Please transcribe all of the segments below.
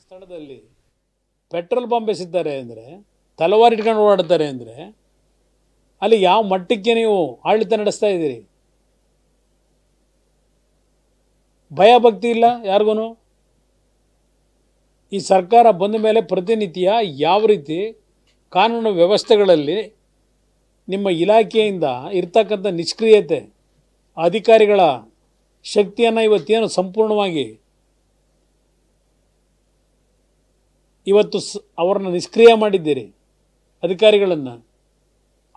ಸ್ಥಳದಲ್ಲಿ petrol bomb ಎಸೆದಿದ್ದಾರೆ ಅಂದರೆ, ತಲವಾರು ಇಟ್ಕೊಂಡು ಓಡಾಡ್ತಾರೆ ಅಂದರೆ, ಅಲ್ಲಿ ಯಾವ ಮಟ್ಟಕ್ಕೆ ನೀವು ಆಡಳಿತ ನಡೆಸ್ತಾ ಇದ್ದೀರಿ? ಭಯ ಭಕ್ತಿ ಇಲ್ಲ ಯಾರಿಗೂ. ಈ ಸರ್ಕಾರ ಬಂದ ಮೇಲೆ ಪ್ರತಿನಿತ್ಯ ಯಾವ ರೀತಿ ಕಾನೂನು ವ್ಯವಸ್ಥೆಗಳಲ್ಲಿ ನಿಮ್ಮ ಇಲಾಖೆಯಿಂದ ಇರ್ತಕ್ಕಂಥ ನಿಷ್ಕ್ರಿಯತೆ, ಅಧಿಕಾರಿಗಳ ಶಕ್ತಿಯನ್ನು ಇವತ್ತೇನು ಸಂಪೂರ್ಣವಾಗಿ ಇವತ್ತು ಅವರನ್ನು ನಿಷ್ಕ್ರಿಯ ಮಾಡಿದ್ದೀರಿ ಅಧಿಕಾರಿಗಳನ್ನು,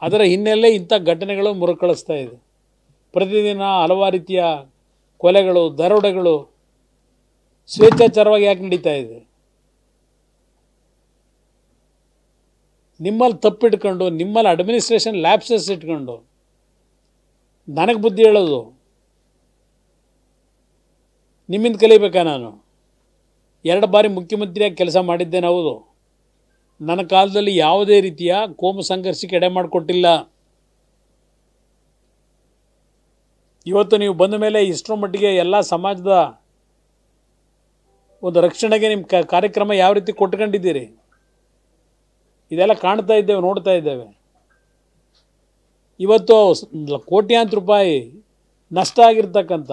ಅದರ ಹಿನ್ನೆಲೆ ಇಂಥ ಘಟನೆಗಳು ಮರುಕಳಿಸ್ತಾ ಇದೆ. ಪ್ರತಿದಿನ ಹಲವಾರು ರೀತಿಯ ಕೊಲೆಗಳು, ದರೋಡೆಗಳು ಸ್ವೇಚ್ಛಾಚಾರವಾಗಿ ಯಾಕೆ ನಡೀತಾ ಇದೆ? ನಿಮ್ಮಲ್ಲಿ ತಪ್ಪಿಟ್ಕೊಂಡು, ನಿಮ್ಮಲ್ಲಿ ಅಡ್ಮಿನಿಸ್ಟ್ರೇಷನ್ ಲ್ಯಾಪ್ಸಸ್ ಇಟ್ಕೊಂಡು ನನಗೆ ಬುದ್ಧಿ ಹೇಳೋದು ನಿಮ್ಮಿಂದ ಕಲಿಬೇಕಾ? ನಾನು 2 ಬಾರಿ ಮುಖ್ಯಮಂತ್ರಿಯಾಗಿ ಕೆಲಸ ಮಾಡಿದ್ದೇನೆ, ಹೌದು. ನನ್ನ ಕಾಲದಲ್ಲಿ ಯಾವುದೇ ರೀತಿಯ ಕೋಮು ಸಂಘರ್ಷಕ್ಕೆ ಎಡೆ ಮಾಡಿಕೊಟ್ಟಿಲ್ಲ. ಇವತ್ತು ನೀವು ಬಂದ ಮೇಲೆ ಇಷ್ಟರ ಮಟ್ಟಿಗೆ ಎಲ್ಲ ಸಮಾಜದ ಒಂದು ರಕ್ಷಣೆಗೆ ನಿಮ್ಮ ಕಾರ್ಯಕ್ರಮ ಯಾವ ರೀತಿ ಕೊಟ್ಕೊಂಡಿದ್ದೀರಿ, ಇದೆಲ್ಲ ಕಾಣ್ತಾ ಇದ್ದೇವೆ, ನೋಡ್ತಾ ಇದ್ದೇವೆ. ಇವತ್ತು ಕೋಟ್ಯಾಂತರ ರೂಪಾಯಿ ನಷ್ಟ ಆಗಿರ್ತಕ್ಕಂಥ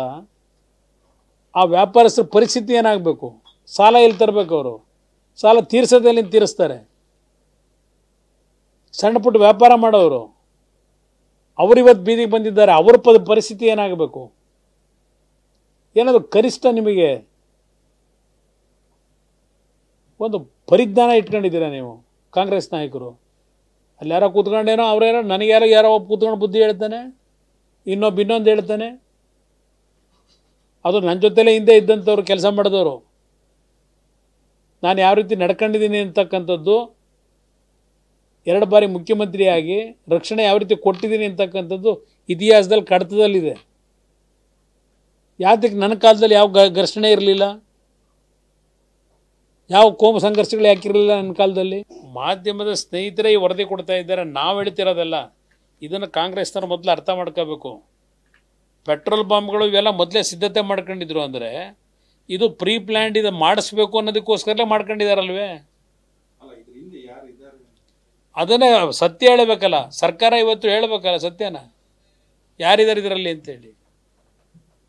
ಆ ವ್ಯಾಪಾರಸ್ಥರ ಪರಿಸ್ಥಿತಿ ಏನಾಗಬೇಕು? ಸಾಲ ಎಲ್ಲಿ ತರಬೇಕು? ಅವರು ಸಾಲ ತೀರ್ಸೋದಲ್ಲಿ ತೀರಿಸ್ತಾರೆ. ಸಣ್ಣ ಪುಟ್ಟ ವ್ಯಾಪಾರ ಮಾಡೋರು ಅವರಿವತ್ತು ಬೀದಿಗೆ ಬಂದಿದ್ದಾರೆ, ಅವ್ರ ಪರಿಸ್ಥಿತಿ ಏನಾಗಬೇಕು? ಏನಾದರೂ ಕನಿಷ್ಠ ನಿಮಗೆ ಒಂದು ಪರಿಜ್ಞಾನ ಇಟ್ಕೊಂಡಿದ್ದೀರಾ ನೀವು ಕಾಂಗ್ರೆಸ್ ನಾಯಕರು? ಅಲ್ಲಿ ಯಾರೋ ಕೂತ್ಕೊಂಡೇನೋ ಅವ್ರೇನೋ ಯಾರೋ ಒಬ್ಬ ಕೂತ್ಕೊಂಡು ಬುದ್ಧಿ ಹೇಳ್ತಾನೆ, ಇನ್ನೊಂದು ಹೇಳ್ತಾನೆ. ಅದು ನನ್ನ ಜೊತೆಲೇ ಹಿಂದೆ ಇದ್ದಂಥವ್ರು, ಕೆಲಸ ಮಾಡಿದವರು, ನಾನು ಯಾವ ರೀತಿ ನಡ್ಕೊಂಡಿದ್ದೀನಿ ಅಂತಕ್ಕಂಥದ್ದು, 2 ಬಾರಿ ಮುಖ್ಯಮಂತ್ರಿಯಾಗಿ ರಕ್ಷಣೆ ಯಾವ ರೀತಿ ಕೊಟ್ಟಿದ್ದೀನಿ ಅಂತಕ್ಕಂಥದ್ದು ಇತಿಹಾಸದಲ್ಲಿ ಕಡತದಲ್ಲಿದೆ. ಯಾತಕ್ಕೆ ನನ್ನ ಕಾಲದಲ್ಲಿ ಯಾವ ಘರ್ಷಣೆ ಇರಲಿಲ್ಲ? ಯಾವ ಕೋಮು ಸಂಘರ್ಷಗಳು ಯಾಕಿರಲಿಲ್ಲ ನನ್ನ ಕಾಲದಲ್ಲಿ? ಮಾಧ್ಯಮದ ಸ್ನೇಹಿತರೇ ಈ ವರದಿ ಕೊಡ್ತಾ ಇದ್ದಾರೆ, ನಾವು ಹೇಳ್ತಿರೋದಲ್ಲ. ಇದನ್ನು ಕಾಂಗ್ರೆಸ್ನವ್ರು ಮೊದಲು ಅರ್ಥ ಮಾಡ್ಕೋಬೇಕು. ಪೆಟ್ರೋಲ್ ಬಾಂಬ್ಗಳು ಇವೆಲ್ಲ ಮೊದಲೇ ಸಿದ್ಧತೆ ಮಾಡ್ಕೊಂಡಿದ್ರು ಅಂದರೆ ಇದು ಪ್ರೀ ಪ್ಲ್ಯಾಂಡ್, ಇದು ಮಾಡಿಸ್ಬೇಕು ಅನ್ನೋದಕ್ಕೋಸ್ಕರಲೇ ಮಾಡ್ಕೊಂಡಿದ್ದಾರಲ್ವೇ? ಅದನ್ನೇ ಸತ್ಯ ಹೇಳಬೇಕಲ್ಲ ಸರ್ಕಾರ. ಇವತ್ತು ಹೇಳಬೇಕಲ್ಲ ಸತ್ಯನ, ಯಾರಿದ್ದಾರೆ ಇದರಲ್ಲಿ ಅಂತೇಳಿ.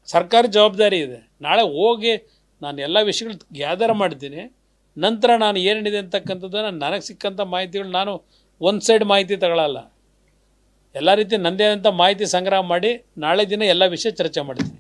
ಸರ್ಕಾರ ಜವಾಬ್ದಾರಿ ಇದೆ. ನಾಳೆ ಹೋಗಿ ನಾನು ಎಲ್ಲ ವಿಷಯಗಳು ಗ್ಯಾದರ್ ಮಾಡ್ತೀನಿ. ನಂತರ ನಾನು ಏನೇನಿದೆ ಅಂತಕ್ಕಂಥದ್ದನ್ನು ನನಗೆ ಸಿಕ್ಕಂಥ ಮಾಹಿತಿಗಳು ನಾನು ಒಂದು ಸೈಡ್ ಮಾಹಿತಿ ತಗೊಳ್ಳಲ್ಲ. ಎಲ್ಲ ರೀತಿ ನನ್ನದೇ ಆದಂಥ ಮಾಹಿತಿ ಸಂಗ್ರಹ ಮಾಡಿ ನಾಳೆ ದಿನ ಎಲ್ಲ ವಿಷಯ ಚರ್ಚೆ ಮಾಡ್ತೀನಿ.